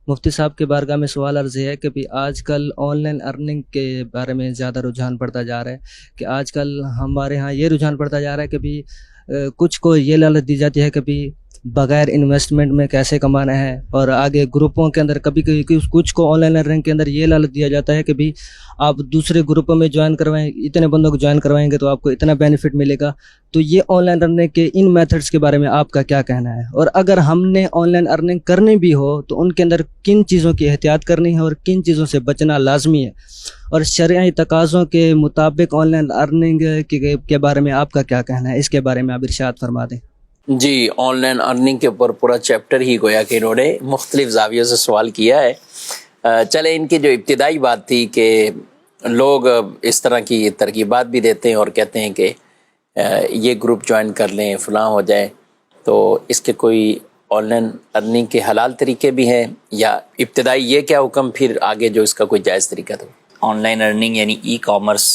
مفتی صاحب کے بارگاہ میں سوال عرض ہے کہ بھی آج کل آن لائن ارننگ کے بارے میں زیادہ رجحان پڑتا جا رہا ہے کہ آج کل ہمارے ہاں یہ رجحان پڑتا جا رہا ہے کہ بھی کچھ کو یہ لالچ دی جاتی ہے کہ بھی بغیر انویسٹمنٹ میں کیسے کمانا ہے، اور آگے گروپوں کے اندر کبھی کبھی کچھ کو آن لائن ارننگ کے اندر یہ لالچ دیا جاتا ہے کہ بھی آپ دوسرے گروپوں میں جوائن کروائیں، اتنے بندوں کو جوائن کروائیں گے تو آپ کو اتنا بینیفٹ ملے گا۔ تو یہ آن لائن ارننگ کے ان میتھڈس کے بارے میں آپ کا کیا کہنا ہے، اور اگر ہم نے آن لائن ارننگ کرنی بھی ہو تو ان کے اندر کن چیزوں کی احتیاط کرنی ہے اور کن چیزوں سے بچنا لازمی ہے، اور شرعی تقاضوں کے مطابق آن لائن ارننگ کے بارے میں آپ کا کیا کہنا ہے، اس کے بارے میں آپ ارشاد فرما دیں۔ جی، آن لائن ارننگ کے اوپر پورا چیپٹر ہی گویا کہ انہوں نے مختلف زاویوں سے سوال کیا ہے۔ چلے ان کی جو ابتدائی بات تھی کہ لوگ اس طرح کی ترغیبات بھی دیتے ہیں اور کہتے ہیں کہ یہ گروپ جوائن کر لیں، فلاں ہو جائے، تو اس کے کوئی آن لائن ارننگ کے حلال طریقے بھی ہیں، یا ابتدائی یہ کیا حکم، پھر آگے جو اس کا کوئی جائز طریقہ تھا؟ آن لائن ارننگ یعنی ای کامرس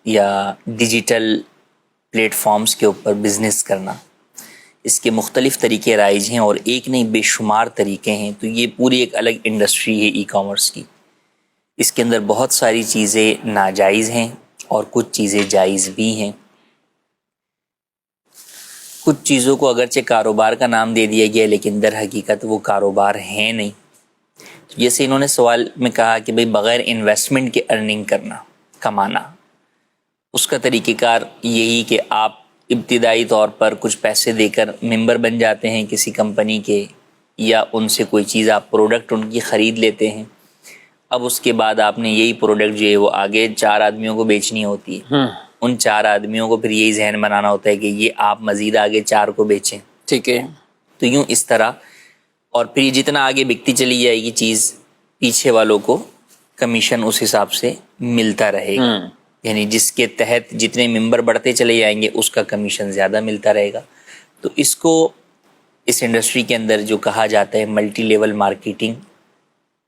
یا ڈیجیٹل پلیٹ فارمز کے اوپر بزنس کرنا، اس کے مختلف طریقے رائج ہیں اور ایک نہیں بے شمار طریقے ہیں۔ تو یہ پوری ایک الگ انڈسٹری ہے ای کامرس کی۔ اس کے اندر بہت ساری چیزیں ناجائز ہیں اور کچھ چیزیں جائز بھی ہیں۔ کچھ چیزوں کو اگرچہ کاروبار کا نام دے دیا گیا لیکن در حقیقت وہ کاروبار ہیں نہیں۔ جیسے انہوں نے سوال میں کہا کہ بھئی بغیر انویسٹمنٹ کے ارننگ کرنا، کمانا، اس کا طریقہ کار یہی کہ آپ ابتدائی طور پر کچھ پیسے دے کر ممبر بن جاتے ہیں کسی کمپنی کے، یا ان سے کوئی چیز آپ پروڈکٹ ان کی خرید لیتے ہیں۔ اب اس کے بعد آپ نے یہی پروڈکٹ جو ہے وہ آگے 4 آدمیوں کو بیچنی ہوتی ہے۔ ان 4 آدمیوں کو پھر یہی ذہن بنانا ہوتا ہے کہ یہ آپ مزید آگے 4 کو بیچیں، ٹھیک ہے۔ تو یوں اس طرح، اور پھر جتنا آگے بکتی چلی جائے گی چیز، پیچھے والوں کو کمیشن اس حساب سے ملتا رہے گا، یعنی جس کے تحت جتنے ممبر بڑھتے چلے جائیں گے اس کا کمیشن زیادہ ملتا رہے گا۔ تو اس کو اس انڈسٹری کے اندر جو کہا جاتا ہے ملٹی لیول مارکیٹنگ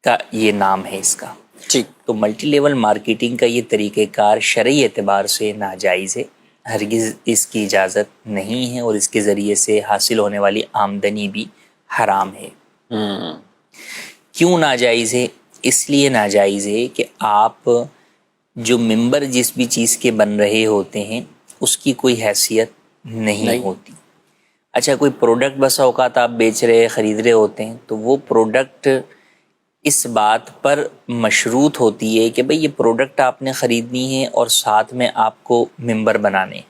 کا یہ نام ہے اس کا۔ ٹھیک۔ تو ملٹی لیول مارکیٹنگ کا یہ طریقہ کار شرعی اعتبار سے ناجائز ہے، ہرگز اس کی اجازت نہیں ہے، اور اس کے ذریعے سے حاصل ہونے والی آمدنی بھی حرام ہے۔ کیوں ناجائز ہے؟ اس لیے ناجائز ہے کہ آپ جو ممبر جس بھی چیز کے بن رہے ہوتے ہیں اس کی کوئی حیثیت نہیں ہوتی۔ اچھا، کوئی پروڈکٹ بسا اوقات آپ بیچ رہے خرید رہے ہوتے ہیں تو وہ پروڈکٹ اس بات پر مشروط ہوتی ہے کہ بھئی یہ پروڈکٹ آپ نے خریدنی ہے اور ساتھ میں آپ کو ممبر بنانے،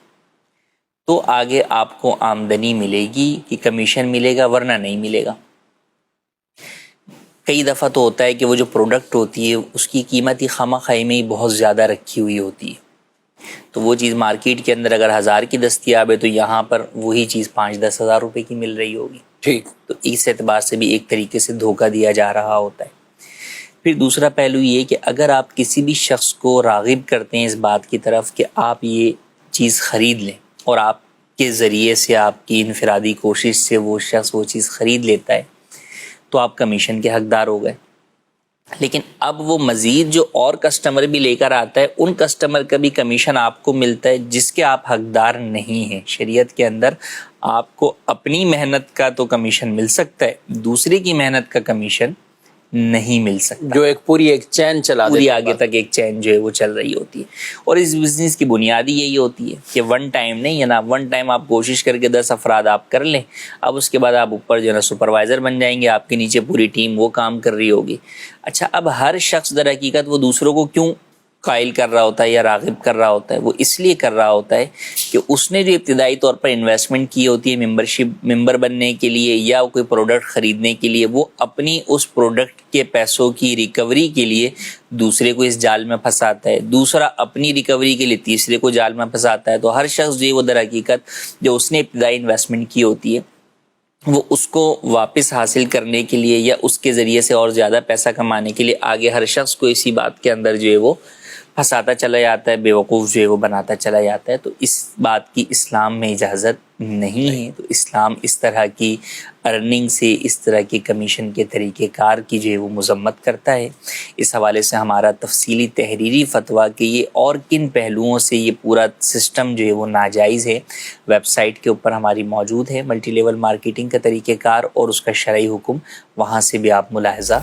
تو آگے آپ کو آمدنی ملے گی کہ کمیشن ملے گا، ورنہ نہیں ملے گا۔ کئی دفعہ تو ہوتا ہے کہ وہ جو پروڈکٹ ہوتی ہے اس کی قیمت ہی خواہ مخواہ میں ہی بہت زیادہ رکھی ہوئی ہوتی ہے، تو وہ چیز مارکیٹ کے اندر اگر 1000 کی دستیاب ہے تو یہاں پر وہی چیز 5-10 ہزار روپے کی مل رہی ہوگی۔ ٹھیک۔ تو اس اعتبار سے بھی ایک طریقے سے دھوکہ دیا جا رہا ہوتا ہے۔ پھر دوسرا پہلو یہ کہ اگر آپ کسی بھی شخص کو راغب کرتے ہیں اس بات کی طرف کہ آپ یہ چیز خرید لیں، اور آپ کے ذریعے سے آپ کی انفرادی کوشش سے وہ شخص وہ چیز خرید لیتا ہے، تو آپ کمیشن کے حقدار ہو گئے۔ لیکن اب وہ مزید جو اور کسٹمر بھی لے کر آتا ہے، ان کسٹمر کا بھی کمیشن آپ کو ملتا ہے جس کے آپ حقدار نہیں ہیں۔ شریعت کے اندر آپ کو اپنی محنت کا تو کمیشن مل سکتا ہے، دوسرے کی محنت کا کمیشن نہیں مل سکتا، جو ایک پوری ایک چین چلا پوری دیتا آگے تک ایک چین جو ہے وہ چل رہی ہوتی ہے۔ اور اس بزنس کی بنیاد ہی یہی ہوتی ہے کہ ون ٹائم نہیں ہے نا، ون ٹائم آپ کوشش کر کے 10 افراد آپ کر لیں، اب اس کے بعد آپ اوپر جو ہے نا سپروائزر بن جائیں گے، آپ کے نیچے پوری ٹیم وہ کام کر رہی ہوگی۔ اچھا، اب ہر شخص در حقیقت وہ دوسروں کو کیوں قائل کر رہا ہوتا ہے یا راغب کر رہا ہوتا ہے؟ وہ اس لیے کر رہا ہوتا ہے کہ اس نے جو ابتدائی طور پر انویسٹمنٹ کی ہوتی ہے ممبر بننے کے لیے یا کوئی پروڈکٹ خریدنے کے لیے، وہ اپنی اس پروڈکٹ کے پیسوں کی ریکوری کے لیے دوسرے کو اس جال میں پھنساتا ہے، دوسرا اپنی ریکوری کے لیے تیسرے کو جال میں پھنساتا ہے۔ تو ہر شخص جو ہے وہ در حقیقت جو اس نے ابتدائی انویسٹمنٹ کی ہوتی ہے وہ اس کو واپس حاصل کرنے کے لیے یا اس کے ذریعے سے اور زیادہ پیسہ کمانے کے لیے آگے ہر شخص کو اسی بات کے اندر جو ہے وہ پھنساتا چلا جاتا ہے، بیوقوف جو ہے وہ بناتا چلا جاتا ہے۔ تو اس بات کی اسلام میں اجازت نہیں ہے۔ تو اسلام اس طرح کی ارننگ سے، اس طرح کے کمیشن کے طریقہ کار کی جو ہے وہ مذمت کرتا ہے۔ اس حوالے سے ہمارا تفصیلی تحریری فتویٰ کہ یہ اور کن پہلوؤں سے یہ پورا سسٹم جو ہے وہ ناجائز ہے، ویب سائٹ کے اوپر ہماری موجود ہے، ملٹی لیول مارکیٹنگ کا طریقہ کار اور اس کا شرعی حکم، وہاں سے بھی آپ ملاحظہ